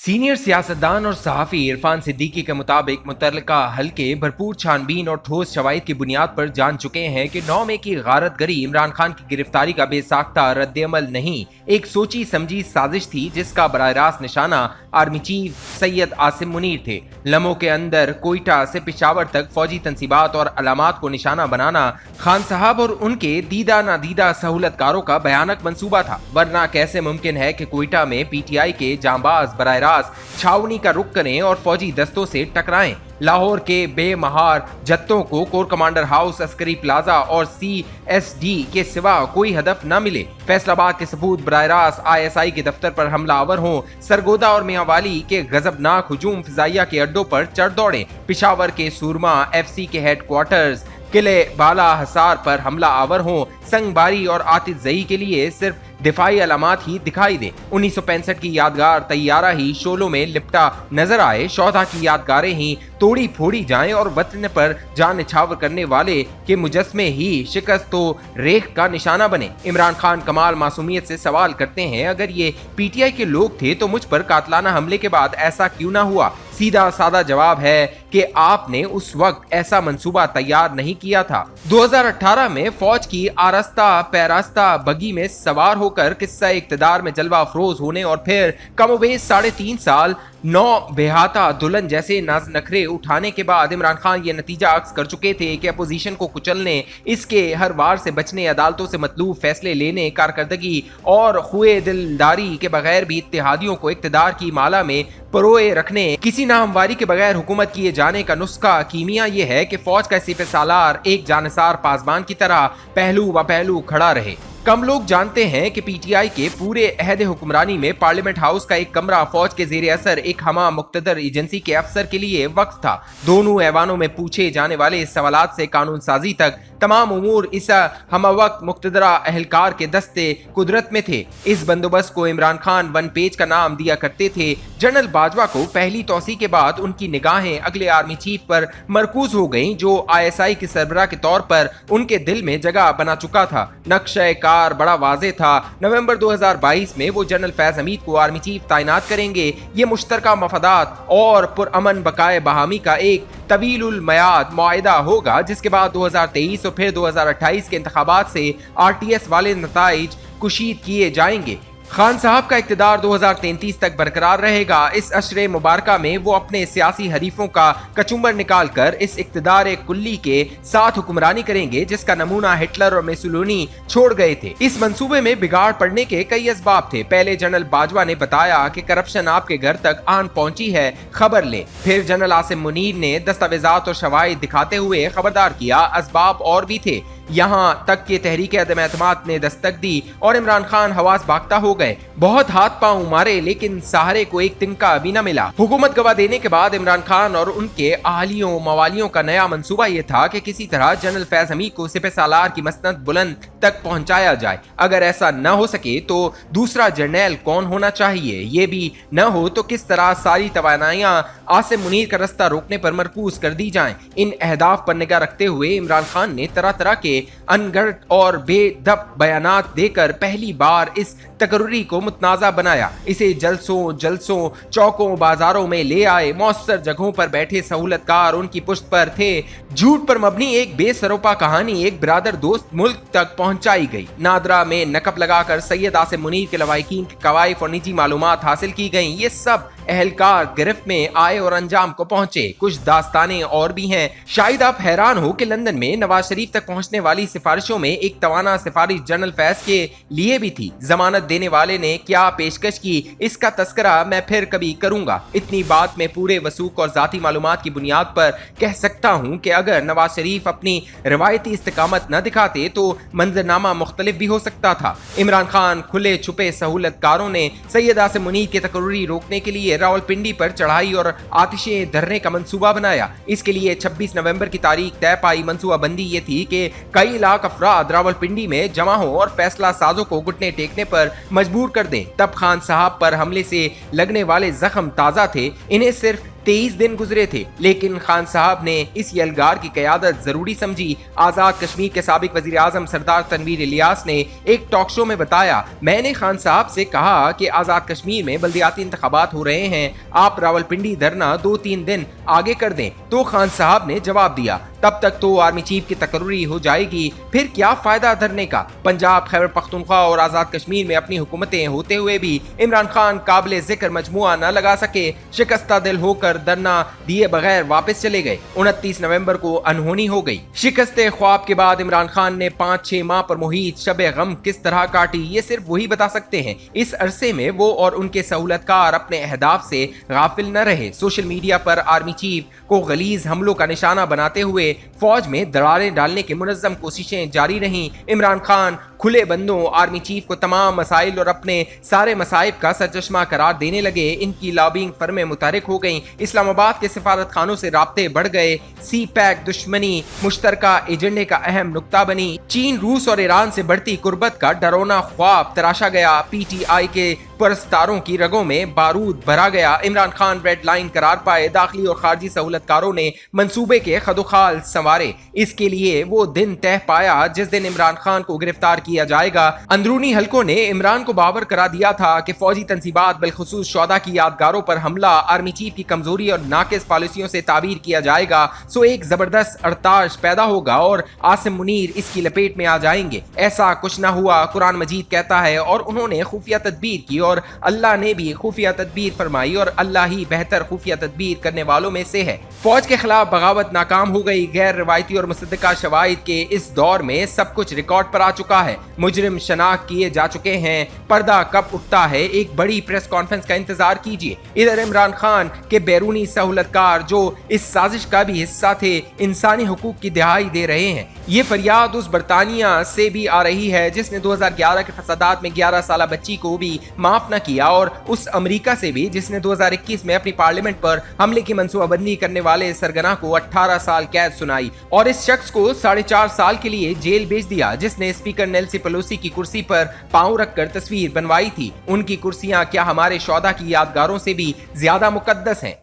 Senior सियासतदान और सहाफ़ी इरफान सिद्दीकी के मुताबिक मुतल्लिका हल्के भरपूर छानबीन और ठोस शवाहिद की बुनियाद पर जान चुके हैं कि 9 मई की गारतगरी इमरान खान की गिरफ्तारी का बेसाख्ता रद्द-ए-अमल नहीं, एक सोची समझी साजिश थी जिसका बराह रास्त निशाना आर्मी चीफ सैयद आसिम मुनीर थे। लम्हों के अंदर कोयटा से पेशावर तक फौजी तंसीबात और अलामात को निशाना बनाना खान साहब और उनके दीदा नादीदा सहूलतकारों का भयानक मंसूबा था, वरना कैसे मुमकिन है कि कोयटा में पीटीआई के जांबाज बराह रास्त छावनी का रुख करें और फौजी दस्तों से टकराएं। लाहौर के बेमहार जत्तों को core commander house, Askari plaza और CSD के सिवा कोई हदफ न मिले। फैसलाबाद के सबूत बराह रास्त ISI के दफ्तर पर हमलावर हों, सरगोदा और मियांवाली के गजबनाक हुजूम फिजाइया के अड्डों पर चढ़ दौड़े, पिशावर के सूरमा FC के हेडक्वार्टर्स किले बाला हसार पर हमला आवर हों, संगबारी और आतिशजई के लिए सिर्फ दिफाई अलामात ही दिखाई दे। 1965 की यादगार तैयारा ही शोलों में लिपटा नजर आए, शौधा की यादगारें ही तोड़ी फोड़ी जाएं और वतन पर जान निछावर करने वाले के मुजस्मे ही शिकस्त तो रेख का निशाना बने। इमरान खान कमाल मासूमियत से सवाल करते हैं, अगर ये PTI के लोग थे तो मुझ पर कातलाना हमले के बाद ऐसा क्यों ना हुआ? सीधा सादा जवाब है कि आपने उस वक्त ऐसा मंसूबा तैयार नहीं किया था। 2018 में फौज की आरास्ता पैरास्ता बगी में सवार होकर किस्सा इक्तदार में जलवा अफरोज होने और फिर कमोबेश 3.5 साल 9 बेहाता दुल्हन जैसे नाज नखरे उठाने के बाद इमरान खान ये नतीजा अक्स कर चुके थे कि अपोजिशन को कुचलने, इसके हर वार से बचने, अदालतों से मतलूब फैसले लेने, कारकर्दगी और खुए दिलदारी के बगैर भी इत्तेहादियों को इक्तदार की माला में परोए रखने, किसी नाहमवारी के बगैर हुकूमत किए जाने का नुस्खा कीमिया ये है कि फौज का सिपह सालार एक जानिसार पासबान की तरह पहलू व पहलू खड़ा रहे। कम लोग जानते हैं कि पीटीआई के पूरे अहद हुक्मरानी में पार्लियामेंट हाउस का एक कमरा फौज के जेर असर एक हमा मुक्तदर एजेंसी के अफसर के लिए वक्फ था। दोनों ऐवानों में पूछे जाने वाले सवालात से कानून साजी तक तमाम उमूर इस हमवक्त मुक्तदरा अहलकार के दस्ते कुदरत में थे। इस बंदोबस्त को इमरान खान 1 पेज का नाम दिया करते थे। जनरल बाजवा को पहली तौसी के बाद उनकी निगाहें अगले आर्मी चीफ पर मरकूज हो गईं, जो ISI के सरबराह के तौर पर उनके दिल में जगह बना चुका था। नक्शे कार बड़ा वाज़ेह था। नवंबर 2022 में वो जनरल फैज हमीद को आर्मी चीफ तैनात करेंगे। ये मुश्तरका मफादात और पुरअमन बकाए बहामी का एक तवीलुल मयाद मुआहिदा होगा, जिसके बाद 2023 और फिर 2028 के इंतखाबात से RTS वाले नताइज कुशीद किए जाएंगे। खान साहब का इक़्तिदार 2033 तक बरकरार रहेगा। इस अशरे मुबारका में वो अपने सियासी हरीफों का कचुम्बर निकाल कर इस इक़्तिदार कुल्ली के साथ हुक्मरानी करेंगे, जिसका नमूना हिटलर और मुसोलिनी छोड़ गए थे। इस मंसूबे में बिगाड़ पड़ने के कई असबाब थे। पहले जनरल बाजवा ने बताया कि करप्शन आपके घर तक आन पहुंची है, खबर लें। फिर जनरल आसिम मुनीर ने दस्तावेजात और शवाहिद दिखाते हुए खबरदार किया। असबाब और भी थे, यहाँ तक कि तहरीक अदम एतमाद ने दस्तक दी और इमरान खान हवास बाख्ता हो गए। बहुत हाथ पांव मारे, लेकिन सहारे को एक तिनका भी न मिला। हुकूमत गवा देने के बाद इमरान खान और उनके अहलियों मवालियों का नया मंसूबा ये था कि किसी तरह जनरल फैज हमीद को सिपह सालार की मसनद बुलंद तक पहुंचाया जाए। अगर ऐसा न हो सके तो दूसरा जर्नैल कौन होना चाहिए? ये भी न हो तो किस तरह सारी तवानाइयां आसिम मुनीर का रास्ता रोकने पर मरकूज कर दी जाएं। इन अहदाफ पर निगाह रखते हुए इमरान खान ने तरह तरह के अनगढ़ और बेदब बयानात देकर पहली बार इस तकर्री को मुतनाज़ा बनाया। इसे जलसों चौकों बाजारों में ले आए। मौसर जगहों पर बैठे सहूलतकार उनकी पुष्ट पर थे। झूठ पर मबनी एक बेसरोपा कहानी एक बिरादर दोस्त मुल्क तक पहुंचाई गई। नादरा में नकब लगाकर सैयद आसिम मुनीर के लवाहिकीन के कवायफ और निजी मालूमात हासिल की गई। ये सब अहलकार गिरफ्त में आए और अंजाम को पहुंचे। कुछ दास्तानें और भी हैं। शायद आप हैरान हो कि लंदन में नवाज शरीफ तक पहुंचने वाली सिफारिशों में एक तवाना सिफारिश जनरल फैज के लिए भी थी। जमानत देने वाले ने क्या पेशकश की, इसका तस्करा मैं फिर कभी करूंगा। इतनी बात मैं पूरे वसूख और जाती मालूमात की बुनियाद पर कह सकता हूं कि अगर नवाज शरीफ अपनी रवायती इस्तिकामत न दिखाते तो मंजरनामा मुख्तलिफ भी हो सकता था। इमरान खान खुले छुपे सहूलतकारों ने सैयद आसिम मुनीर की तकर्री रोकने के लिए रावलपिंडी पर चढ़ाई और आतिशें धरने का मंसूबा बनाया। इसके लिए 26 नवंबर की तारीख तय पाई। मंसूबा बंदी ये थी कि कई लाख अफराद रावलपिंडी में जमा हो और फैसला साजों को घुटने टेकने पर मजबूर कर दें। तब खान साहब पर हमले से लगने वाले जख्म ताजा थे। इन्हें सिर्फ 23 दिन गुजरे थे, लेकिन खान साहब ने इस यलगार की क़यादत जरूरी समझी। आजाद कश्मीर के साबिक वजीर आजम सरदार तनवीर इलियास ने एक टॉक शो में बताया, मैंने खान साहब से कहा कि आजाद कश्मीर में बल्दियाती इंतखाबात हो रहे हैं, आप रावलपिंडी धरना 2-3 दिन आगे कर दें। तो खान साहब ने जवाब दिया, तब तक तो आर्मी चीफ की तकर्री हो जाएगी, फिर क्या फायदा धरने का। पंजाब, खैबर पख्तूनख्वा और आजाद कश्मीर में अपनी हुकूमतें होते हुए भी इमरान खान काबिल जिक्र मजमुआ न लगा सके। शिकस्ता दिल होकर धरना दिए बगैर वापस चले गए। 29 नवंबर को अनहोनी हो गई। शिकस्ते ख्वाब के बाद इमरान खान ने 5-6 माह पर मुहित शबे गम किस तरह काटी, ये सिर्फ वही बता सकते हैं। इस अरसे में वो और उनके सहूलतकार अपने अहदाफ से गाफिल न रहे। सोशल मीडिया पर आर्मी चीफ को गलीज हमलों का निशाना बनाते हुए फौज में दरारें डालने की मुनज़्ज़म कोशिशें जारी रहीं। इमरान खान खुले बंदों आर्मी चीफ को तमाम मसाइल और अपने सारे मसाइब का सरचश्मा करार देने लगे। इनकी लॉबिंग फर्में मुतहरिक हो गईं। इस्लामाबाद के सिफारत खानों से राब्ते बढ़ गए। सी पैक दुश्मनी मुश्तरका एजेंडे का अहम नुक्ता बनी। चीन, रूस और ईरान से बढ़ती कुर्बत का डरावना ख्वाब तराशा गया। पीटीआई के परस्तारों की रगों में बारूद भरा गया। इमरान खान रेड लाइन करार पाए। दाखिली और खारजी सहूलतकारों ने मंसूबे के खदोखाल संवारे। इसके लिए वो दिन तय पाया जिस दिन इमरान खान को गिरफ्तार किया जाएगा। अंदरूनी हलकों ने इमरान को बावर करा दिया था कि फौजी तंसीबात बिलखुसूस शोहदा की यादगारों पर हमला आर्मी चीफ की कमजोरी और नाकिस पॉलिसियों से ताबीर किया जाएगा। सो एक जबरदस्त अरताश पैदा होगा और आसिम मुनीर इसकी लपेट में आ जाएंगे। ऐसा कुछ ना हुआ, कुरान मजीद कहता है, और उन्होंने खुफिया तदबीर की और अल्लाह ने भी खुफिया तदबीर फरमाई और अल्लाह ही बेहतर खुफिया तदबीर करने वालों में से है। फौज के खिलाफ बगावत नाकाम हो गई। गैर रिवायती और मुसद्दका शवाहिद के इस दौर में सब कुछ रिकॉर्ड पर आ चुका है। मुजरिम शनाख्त किए जा चुके हैं। पर्दा कब उठता है, एक बड़ी प्रेस कॉन्फ्रेंस का इंतजार कीजिए। इधर इमरान खान के बैरूनी सहूलतकार जो इस साजिश का भी हिस्सा थे, इंसानी हुकूक की दिहाई दे रहे हैं। ये फरियाद उस बरतानिया से भी आ रही है जिसने 2011 के फसादात में 11 साल बच्ची को भी माफ न किया, और उस अमेरिका से भी जिसने 2021 में अपनी पार्लियामेंट पर हमले की मंसूबाबंदी करने वाले सरगना को 18 साल कैद सुनाई, और इस शख्स को 4.5 साल के लिए जेल भेज दिया जिसने स्पीकर नेल्सी पेलोसी की कुर्सी पर पांव रखकर तस्वीर बनवाई थी। उनकी कुर्सियां क्या हमारे शोहदा की यादगारों से भी ज्यादा मुकद्दस हैं?